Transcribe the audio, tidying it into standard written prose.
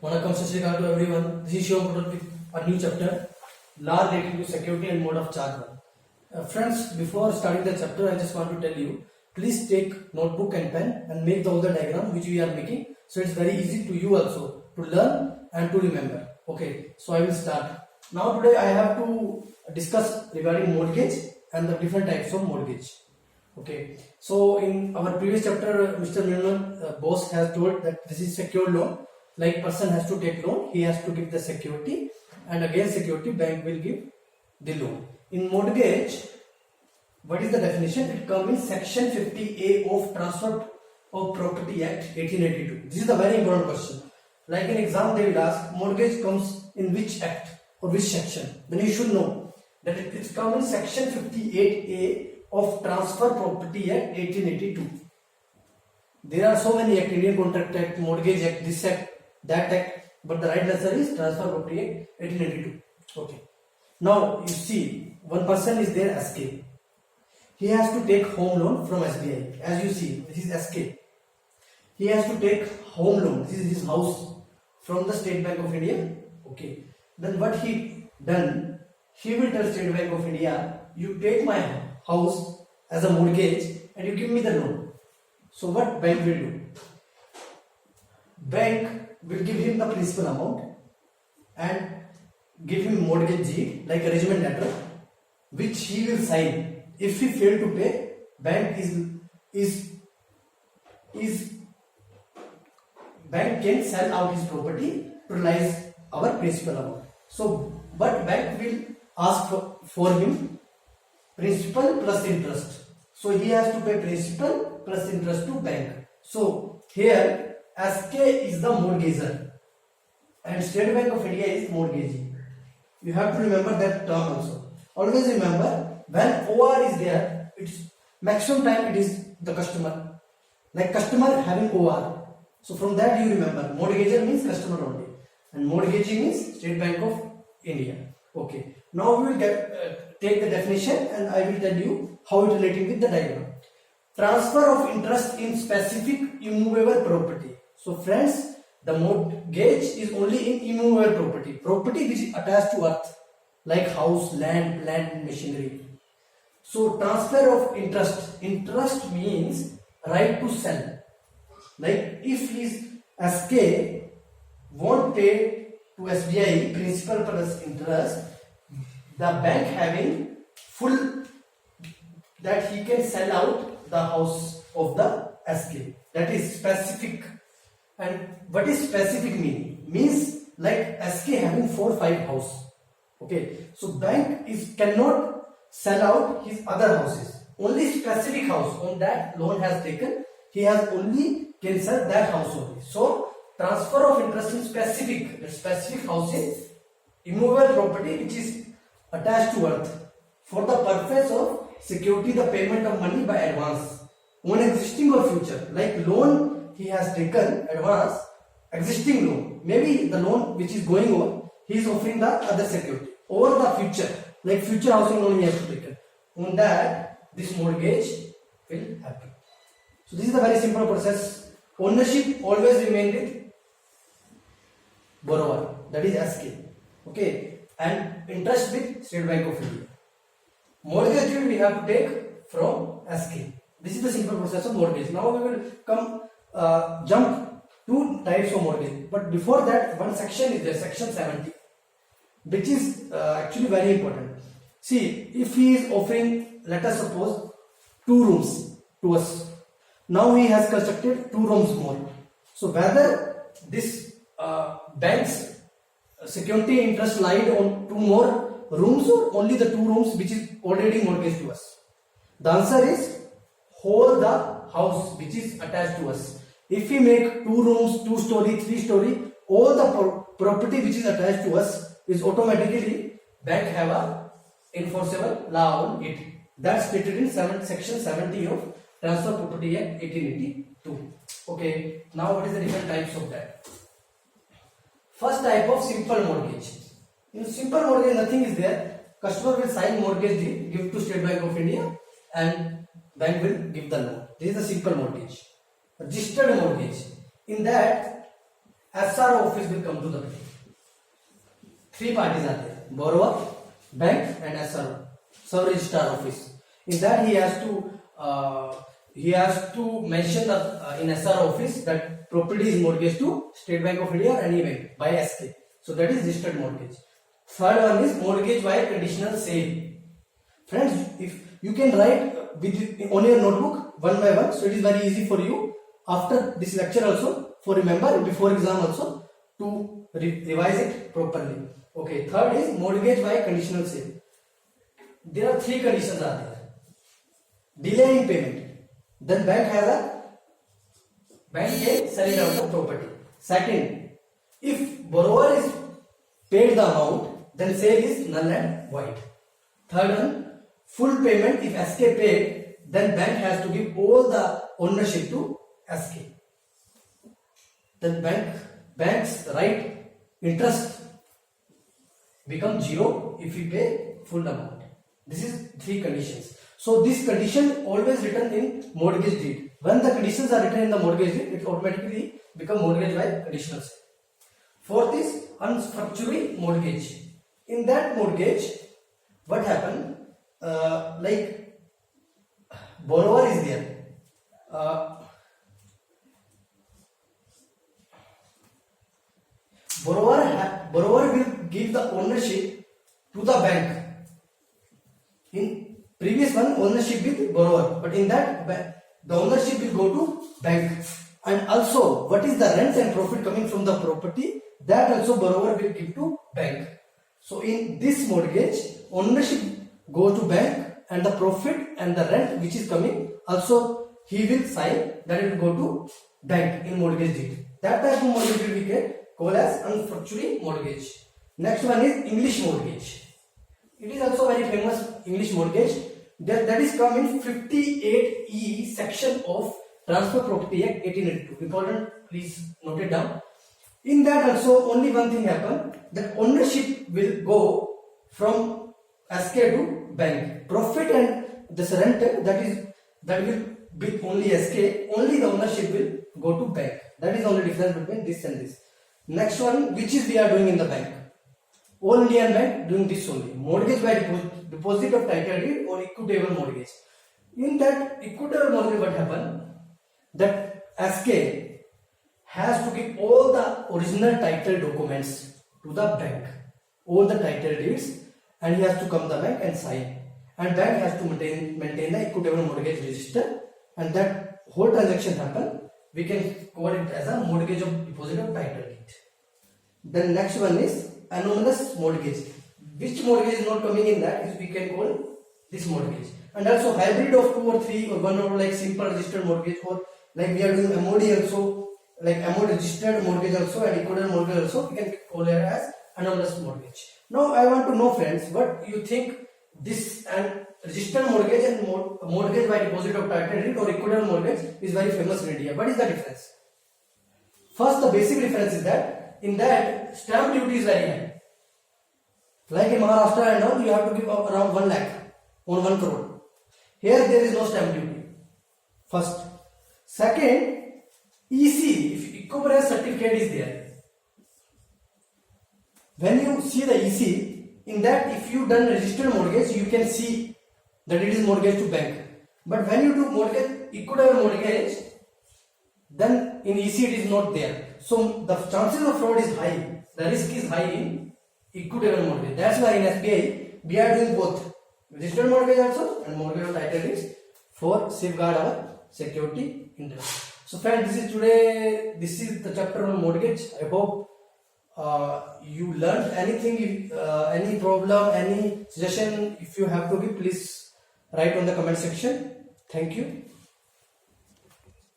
Welcome to everyone. This is Shivam Patel with a new chapter, law relating to security and mode of charge. Friends, before starting the chapter, I just want to tell you, please take notebook and pen and make all the diagram which we are making. So it's very easy to you also to learn and to remember. Okay, so I will start. Now today I have to discuss regarding mortgage and the different types of mortgage. Okay, so in our previous chapter, Mr. Milman boss has told that this is secured loan. Like person has to take loan, he has to give the security, and against security bank will give the loan. In mortgage, what is the definition? It comes in section 50A of Transfer of Property Act 1882. This is a very important question. Like in exam they will ask, mortgage comes in which act or which section? Then you should know that it comes in section 58A of Transfer Property Act 1882. There are so many acts, Indian Contract Act, Mortgage Act, this act, that act, but the right answer is Transfer Property Act 1882. Okay. Now you see, one person is there, SK. He has to take home loan from SBI. As you see, this is SK. He has to take home loan. This is his house from the State Bank of India. Okay. Then what he done? He will tell State Bank of India, you take my house as a mortgage and you give me the loan. So what bank will do? Bank will give him the principal amount and give him mortgage deed like arrangement letter, which he will sign. If he fail to pay, bank bank can sell out his property to realize our principal amount. So but bank will ask for him principal plus interest. So he has to pay principal plus interest to bank. So here SK is the mortgager and State Bank of India is mortgagee. You have to remember that term also. Always remember, when OR is there, it's maximum time it is the customer. Like customer having OR. So from that you remember, mortgager means customer only and mortgagee means State Bank of India. Okay. Now we will take the definition and I will tell you how it relating with the diagram. Transfer of interest in specific immovable property. So friends, the mortgage is only in immovable property. Property which is attached to earth, like house, land, plant and machinery. So transfer of interest. Interest means right to sell. Like if his SK won't pay to SBI principal plus interest, the bank having full that he can sell out the house of the SK. That is specific. And what is specific mean? Means like SK having 4-5 house. Okay. So bank cannot sell out his other houses. Only specific house on that loan has taken. He has only can sell that house only. So transfer of interest in specific houses, immovable property which is attached to earth for the purpose of security, the payment of money by advance on existing or future. Like loan he has taken advance, existing loan, maybe the loan which is going on, he is offering the other security over the future, like future housing loan he has to take. On that this mortgage will happen. So this is a very simple process. Ownership always remain with borrower, that is SK. Okay, and interest with State Bank of India. Mortgage we have to take from SK. This is the simple process of mortgage. Now we will jump two types of mortgage. But before that, one section is there, section 70, which is actually very important. See, if he is offering, let us suppose, 2 rooms to us. Now he has constructed 2 rooms more. So whether this bank's security interest lied on 2 more rooms or only the 2 rooms which is already mortgaged to us? The answer is whole the house which is attached to us. If we make 2 rooms, 2 story, 3 story, all the property which is attached to us is automatically bank have a enforceable law on it. That's stated in section 70 of Transfer Property Act 1882. Okay. Now what is the different types of that? First type of simple mortgage. In simple mortgage nothing is there. Customer will sign mortgage deed, give to State Bank of India and bank will give the loan. This is the simple mortgage. Registered mortgage. In that SRO office will come to the picture. Three parties are there: borrower, bank, and SRO, sub registrar office. In that he has to mention the in SRO office that property is mortgaged to State Bank of India or any bank by SK. So that is registered mortgage. Third one is mortgage by conditional sale. Friends, if you can write on your notebook one by one, so it is very easy for you after this lecture also, for remember before exam also, to revise it properly. Okay, third is mortgage by conditional sale. There are three conditions are there. Delay in payment, then bank can sell it out the property. Second, if borrower is paid the amount, then sale is null and void. Third one, full payment. If SK paid, then bank has to give all the ownership to SK. Then bank's right interest become zero if we pay full amount. This is three conditions. So this condition always written in mortgage deed. When the conditions are written in the mortgage deed, it automatically become mortgage by conditional sale. Fourth is unstructured mortgage. In that mortgage, what happened? Like borrower is there. Borrower will give the ownership to the bank. In previous one, ownership with borrower, but in that the ownership will go to bank. And also, what is the rent and profit coming from the property, that also borrower will give to bank. So in this mortgage, ownership goes to bank, and the profit and the rent which is coming also he will sign, that it will go to bank in mortgage deed. That type of mortgage we can call as unstructured mortgage. Next one is English mortgage. It is also very famous English mortgage that is come in 58E section of Transfer Property Act 1882. Important, please note it down. In that also only one thing happen, that ownership will go from SK to bank. Profit and this rent that will be only SK, only the ownership will go to bank. That is the only difference between this and this. Next one, which is we are doing in the bank. All Indian Bank doing this only. Mortgage by deposit of title deed or equitable mortgage. In that equitable mortgage, what happen? That SK has to give all the original title documents to the bank, all the title deeds, and he has to come to the bank and sign. And bank has to maintain the equitable mortgage register, and that whole transaction happen. We can call it as a mortgage of deposit of title deed. Then next one is anonymous mortgage. Which mortgage is not coming in that is we can call this mortgage. And also hybrid of 2 or 3 or 1 or like simple registered mortgage, or like we are doing MOD also, like MOD registered mortgage also and equitable mortgage also, we can call it as anonymous mortgage. Now I want to know, friends, what you think this and registered mortgage and mortgage by deposit of title deed or equitable mortgage is very famous in India. What is the difference? First, the basic difference is that in that stamp duty is very high. Like in Maharashtra and all, you have to give around 1 lakh or 1 crore. Here there is no stamp duty. First. Second, EC, if equivalence certificate is there. When you see the EC, in that if you done registered mortgage, you can see that it is mortgage to bank. But when you do mortgage, equitable mortgage, then in EC it is not there. So the chances of fraud is high. The risk is high in equitable mortgage. That's why in SBI we are doing both registered mortgage also and mortgage of title deeds for safeguard our security interest. So friends, this is the chapter on mortgage. I hope you learned anything. Any problem, any suggestion, if you have to give, please write on the comment section. Thank you.